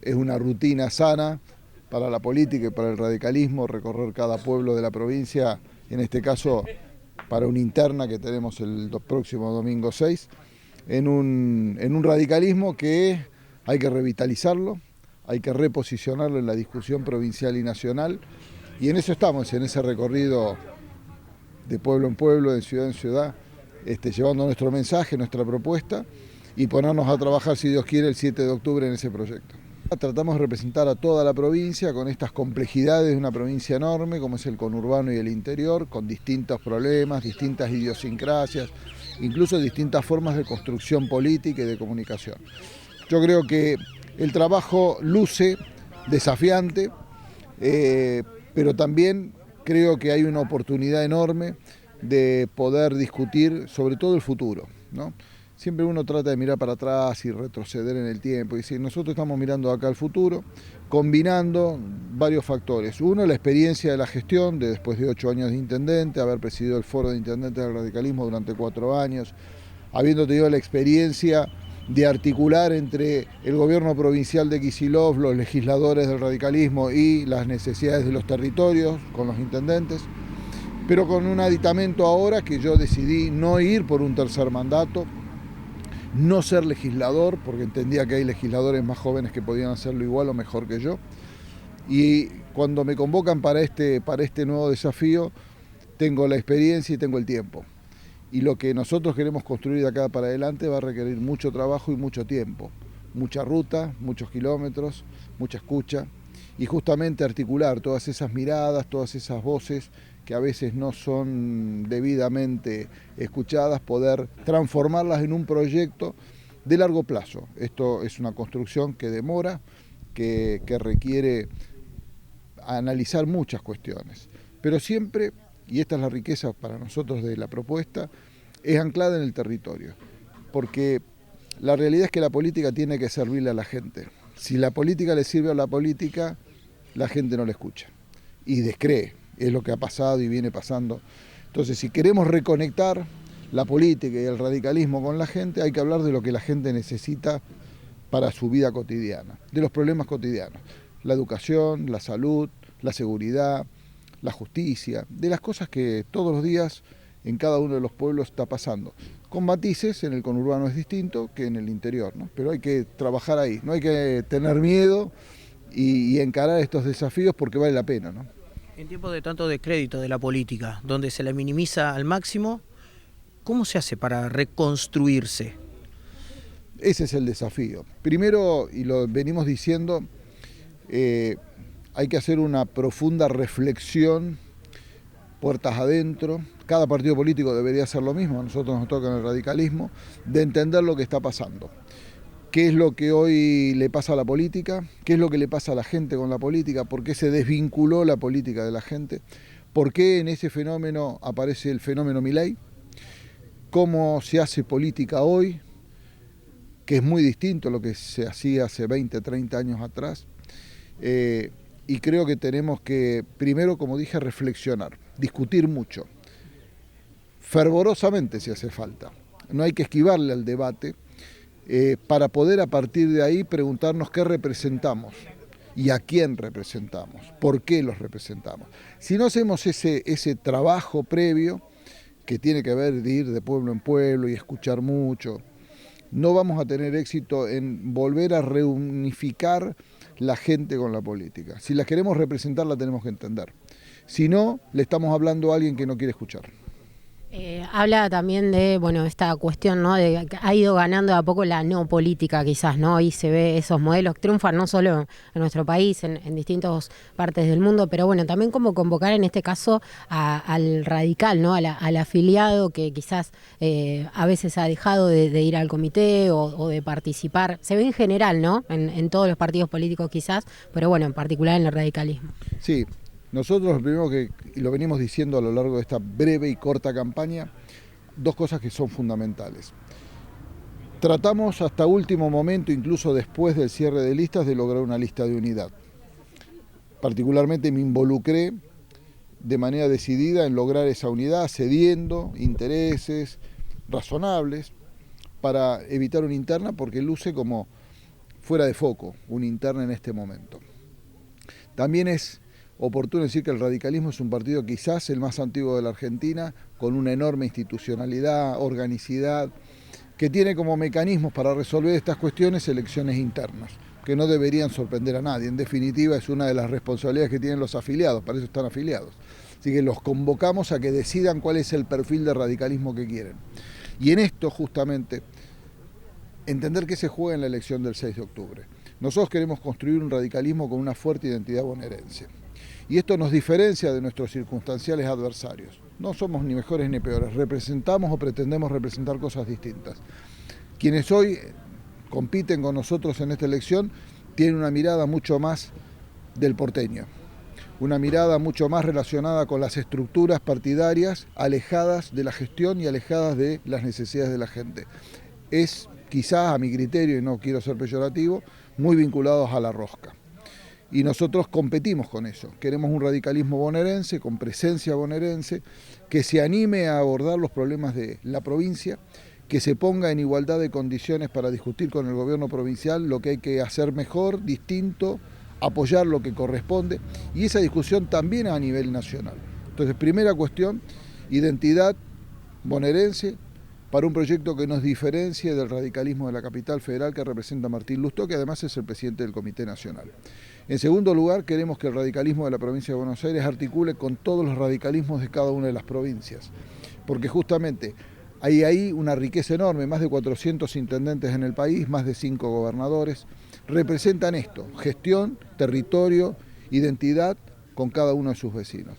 Es una rutina sana para la política y para el radicalismo recorrer cada pueblo de la provincia, en este caso para una interna que tenemos el próximo domingo 6, en un radicalismo que hay que revitalizarlo, hay que reposicionarlo en la discusión provincial y nacional, y en eso estamos, en ese recorrido de pueblo en pueblo, de ciudad en ciudad, llevando nuestro mensaje, nuestra propuesta, y ponernos a trabajar, si Dios quiere, el 7 de octubre en ese proyecto. Tratamos de representar a toda la provincia con estas complejidades de una provincia enorme como es el conurbano y el interior, con distintos problemas, distintas idiosincrasias, incluso distintas formas de construcción política y de comunicación. Yo creo que el trabajo luce desafiante, pero también creo que hay una oportunidad enorme de poder discutir sobre todo el futuro, ¿no? Siempre uno trata de mirar para atrás y retroceder en el tiempo. Y decir, nosotros estamos mirando acá al futuro, combinando varios factores. Uno, la experiencia de la gestión, de después de 8 años de intendente, haber presidido el foro de intendentes del radicalismo durante 4 años, habiendo tenido la experiencia de articular entre el gobierno provincial de Kicillof, los legisladores del radicalismo y las necesidades de los territorios con los intendentes, pero con un aditamento ahora que yo decidí no ir por un tercer mandato, no ser legislador, porque entendía que hay legisladores más jóvenes que podían hacerlo igual o mejor que yo. Y cuando me convocan para este nuevo desafío, tengo la experiencia y tengo el tiempo. Y lo que nosotros queremos construir de acá para adelante va a requerir mucho trabajo y mucho tiempo. Mucha ruta, muchos kilómetros, mucha escucha. Y justamente articular todas esas miradas, todas esas voces que a veces no son debidamente escuchadas, poder transformarlas en un proyecto de largo plazo. Esto es una construcción que demora, que requiere analizar muchas cuestiones, pero siempre, y esta es la riqueza para nosotros de la propuesta, es anclada en el territorio, porque la realidad es que la política tiene que servirle a la gente. Si la política le sirve a la política, la gente no la escucha y descree. Es lo que ha pasado y viene pasando. Entonces, si queremos reconectar la política y el radicalismo con la gente, hay que hablar de lo que la gente necesita para su vida cotidiana, de los problemas cotidianos, la educación, la salud, la seguridad, la justicia, de las cosas que todos los días en cada uno de los pueblos está pasando. Con matices, en el conurbano es distinto que en el interior, ¿no? Pero hay que trabajar ahí, no hay que tener miedo y encarar estos desafíos porque vale la pena, ¿no? En tiempos de tanto descrédito de la política, donde se la minimiza al máximo, ¿cómo se hace para reconstruirse? Ese es el desafío. Primero, y lo venimos diciendo, hay que hacer una profunda reflexión, puertas adentro. Cada partido político debería hacer lo mismo, a nosotros nos toca en el radicalismo, de entender lo que está pasando. ¿Qué es lo que hoy le pasa a la política? ¿Qué es lo que le pasa a la gente con la política? ¿Por qué se desvinculó la política de la gente? ¿Por qué en ese fenómeno aparece el fenómeno Milei? ¿Cómo se hace política hoy? Que es muy distinto a lo que se hacía hace 20, 30 años atrás. Y creo que tenemos que, primero, como dije, reflexionar, discutir mucho, fervorosamente si hace falta. No hay que esquivarle al debate, para poder a partir de ahí preguntarnos qué representamos y a quién representamos, por qué los representamos. Si no hacemos ese trabajo previo, que tiene que ver de ir de pueblo en pueblo y escuchar mucho, no vamos a tener éxito en volver a reunificar la gente con la política. Si la queremos representar, la tenemos que entender. Si no, le estamos hablando a alguien que no quiere escuchar. Habla también de, bueno, esta cuestión, ¿no? De que ha ido ganando de a poco la no política, quizás, ¿no? Y se ve esos modelos que triunfan no solo en nuestro país, en distintas partes del mundo, pero bueno, también como convocar en este caso al radical, ¿no? Al afiliado que quizás a veces ha dejado de ir al comité o de participar. Se ve en general, ¿no? En todos los partidos políticos quizás, pero bueno, en particular en el radicalismo. Sí. Nosotros lo primero que, y lo venimos diciendo a lo largo de esta breve y corta campaña, dos cosas que son fundamentales. Tratamos hasta último momento, incluso después del cierre de listas, de lograr una lista de unidad. Particularmente me involucré de manera decidida en lograr esa unidad, cediendo intereses razonables para evitar una interna, porque luce como fuera de foco, una interna en este momento. También es oportuno decir que el radicalismo es un partido quizás el más antiguo de la Argentina, con una enorme institucionalidad, organicidad, que tiene como mecanismos para resolver estas cuestiones elecciones internas, que no deberían sorprender a nadie. En definitiva, es una de las responsabilidades que tienen los afiliados, para eso están afiliados. Así que los convocamos a que decidan cuál es el perfil de radicalismo que quieren. Y en esto, justamente, entender qué se juega en la elección del 6 de octubre. Nosotros queremos construir un radicalismo con una fuerte identidad bonaerense. Y esto nos diferencia de nuestros circunstanciales adversarios. No somos ni mejores ni peores, representamos o pretendemos representar cosas distintas. Quienes hoy compiten con nosotros en esta elección tienen una mirada mucho más del porteño, una mirada mucho más relacionada con las estructuras partidarias, alejadas de la gestión y alejadas de las necesidades de la gente. Es quizás, a mi criterio, y no quiero ser peyorativo, muy vinculados a la rosca. Y nosotros competimos con eso. Queremos un radicalismo bonaerense, con presencia bonaerense, que se anime a abordar los problemas de la provincia, que se ponga en igualdad de condiciones para discutir con el gobierno provincial lo que hay que hacer mejor, distinto, apoyar lo que corresponde, y esa discusión también a nivel nacional. Entonces, primera cuestión, identidad bonaerense para un proyecto que nos diferencie del radicalismo de la capital federal que representa Martín Lustó, que además es el presidente del Comité Nacional. En segundo lugar, queremos que el radicalismo de la provincia de Buenos Aires articule con todos los radicalismos de cada una de las provincias, porque justamente hay ahí una riqueza enorme, más de 400 intendentes en el país, más de 5 gobernadores, representan esto, gestión, territorio, identidad con cada uno de sus vecinos.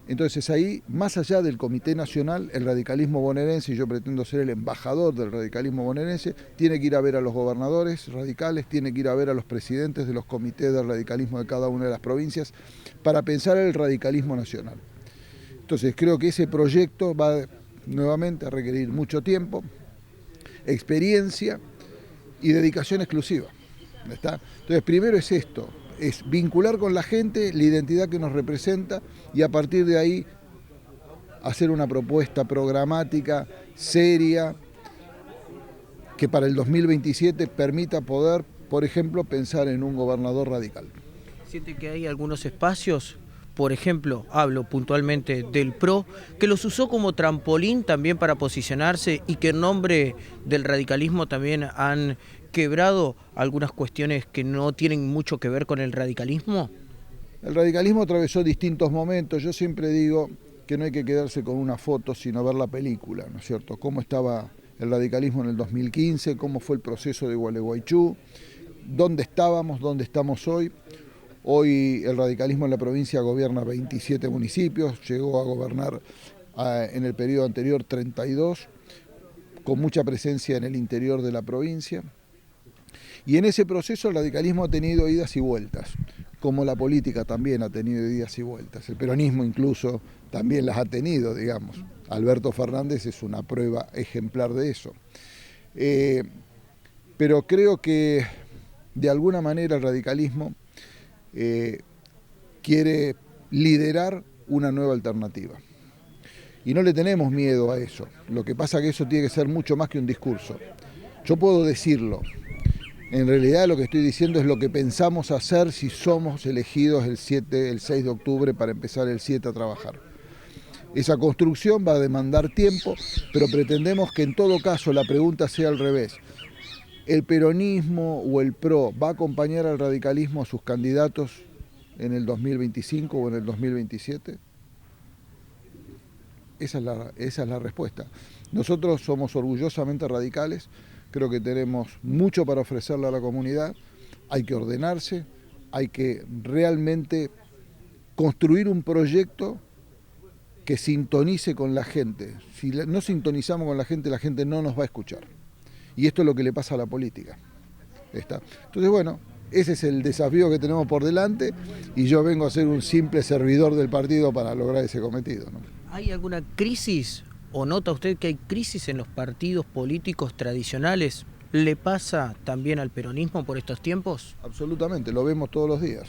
Entonces ahí, más allá del Comité Nacional, el radicalismo bonaerense, y yo pretendo ser el embajador del radicalismo bonaerense, tiene que ir a ver a los gobernadores radicales, tiene que ir a ver a los presidentes de los comités del radicalismo de cada una de las provincias, para pensar en el radicalismo nacional. Entonces creo que ese proyecto va nuevamente a requerir mucho tiempo, experiencia y dedicación exclusiva. ¿Está? Entonces primero es esto, es vincular con la gente la identidad que nos representa y a partir de ahí hacer una propuesta programática, seria, que para el 2027 permita poder, por ejemplo, pensar en un gobernador radical. ¿Siente que hay algunos espacios, por ejemplo, hablo puntualmente del PRO, que los usó como trampolín también para posicionarse y que en nombre del radicalismo también han quebrado algunas cuestiones que no tienen mucho que ver con el radicalismo? El radicalismo atravesó distintos momentos. Yo siempre digo que no hay que quedarse con una foto, sino ver la película, ¿no es cierto? Cómo estaba el radicalismo en el 2015, cómo fue el proceso de Gualeguaychú, dónde estábamos, dónde estamos hoy. Hoy el radicalismo en la provincia gobierna 27 municipios, llegó a gobernar en el periodo anterior 32, con mucha presencia en el interior de la provincia. Y en ese proceso el radicalismo ha tenido idas y vueltas, como la política también ha tenido idas y vueltas. El peronismo incluso también las ha tenido, digamos. Alberto Fernández es una prueba ejemplar de eso. Pero creo que de alguna manera el radicalismo quiere liderar una nueva alternativa. Y no le tenemos miedo a eso. Lo que pasa es que eso tiene que ser mucho más que un discurso. Yo puedo decirlo. En realidad lo que estoy diciendo es lo que pensamos hacer si somos elegidos el 6 de octubre para empezar el 7 a trabajar. Esa construcción va a demandar tiempo, pero pretendemos que en todo caso la pregunta sea al revés. ¿El peronismo o el PRO va a acompañar al radicalismo a sus candidatos en el 2025 o en el 2027? Esa es la respuesta. Nosotros somos orgullosamente radicales. Creo que tenemos mucho para ofrecerle a la comunidad, hay que ordenarse, hay que realmente construir un proyecto que sintonice con la gente. Si no sintonizamos con la gente no nos va a escuchar. Y esto es lo que le pasa a la política. Entonces, bueno, ese es el desafío que tenemos por delante y yo vengo a ser un simple servidor del partido para lograr ese cometido, ¿no? ¿Hay alguna crisis? ¿O nota usted que hay crisis en los partidos políticos tradicionales? ¿Le pasa también al peronismo por estos tiempos? Absolutamente, lo vemos todos los días.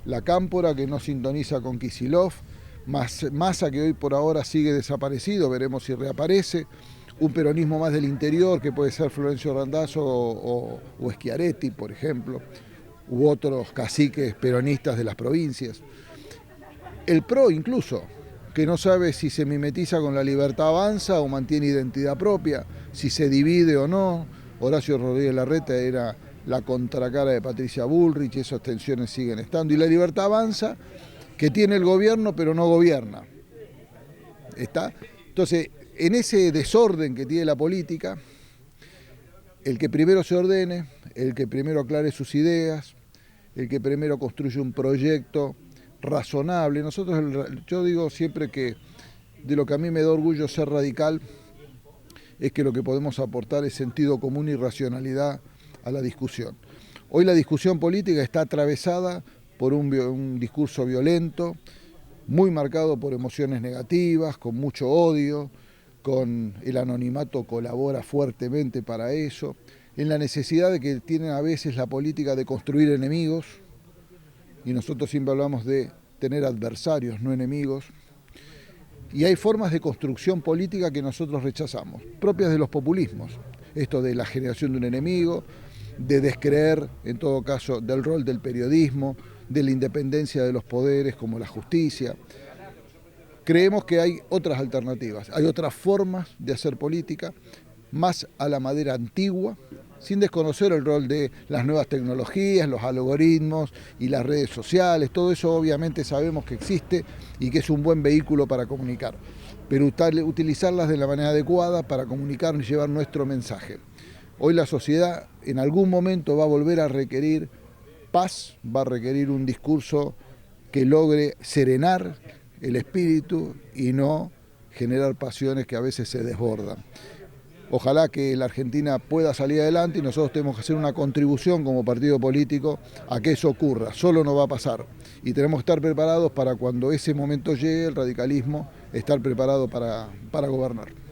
La Cámpora que no sintoniza con Kicillof, Massa que hoy por ahora sigue desaparecido, veremos si reaparece. un peronismo más del interior, que puede ser Florencio Randazzo o Schiaretti, por ejemplo, u otros caciques peronistas de las provincias. El PRO incluso, que no sabe si se mimetiza con La Libertad Avanza o mantiene identidad propia, si se divide o no. Horacio Rodríguez Larreta era la contracara de Patricia Bullrich, esas tensiones siguen estando. Y La Libertad Avanza, que tiene el gobierno pero no gobierna. ¿Está? Entonces, en ese desorden que tiene la política, el que primero se ordene, el que primero aclare sus ideas, el que primero construye un proyecto razonable. Yo digo siempre que de lo que a mí me da orgullo ser radical es que lo que podemos aportar es sentido común y racionalidad a la discusión. Hoy la discusión política está atravesada por un discurso violento, muy marcado por emociones negativas, con mucho odio, con el anonimato colabora fuertemente para eso, en la necesidad de que tienen a veces la política de construir enemigos, y nosotros siempre hablamos de tener adversarios, no enemigos, y hay formas de construcción política que nosotros rechazamos, propias de los populismos, esto de la generación de un enemigo, de descreer, en todo caso, del rol del periodismo, de la independencia de los poderes como la justicia. Creemos que hay otras alternativas, hay otras formas de hacer política, más a la manera antigua, sin desconocer el rol de las nuevas tecnologías, los algoritmos y las redes sociales. Todo eso obviamente sabemos que existe y que es un buen vehículo para comunicar, pero utilizarlas de la manera adecuada para comunicar y llevar nuestro mensaje. Hoy la sociedad en algún momento va a volver a requerir paz, va a requerir un discurso que logre serenar el espíritu y no generar pasiones que a veces se desbordan. Ojalá que la Argentina pueda salir adelante y nosotros tenemos que hacer una contribución como partido político a que eso ocurra. Solo no va a pasar y tenemos que estar preparados para cuando ese momento llegue, el radicalismo, estar preparado para gobernar.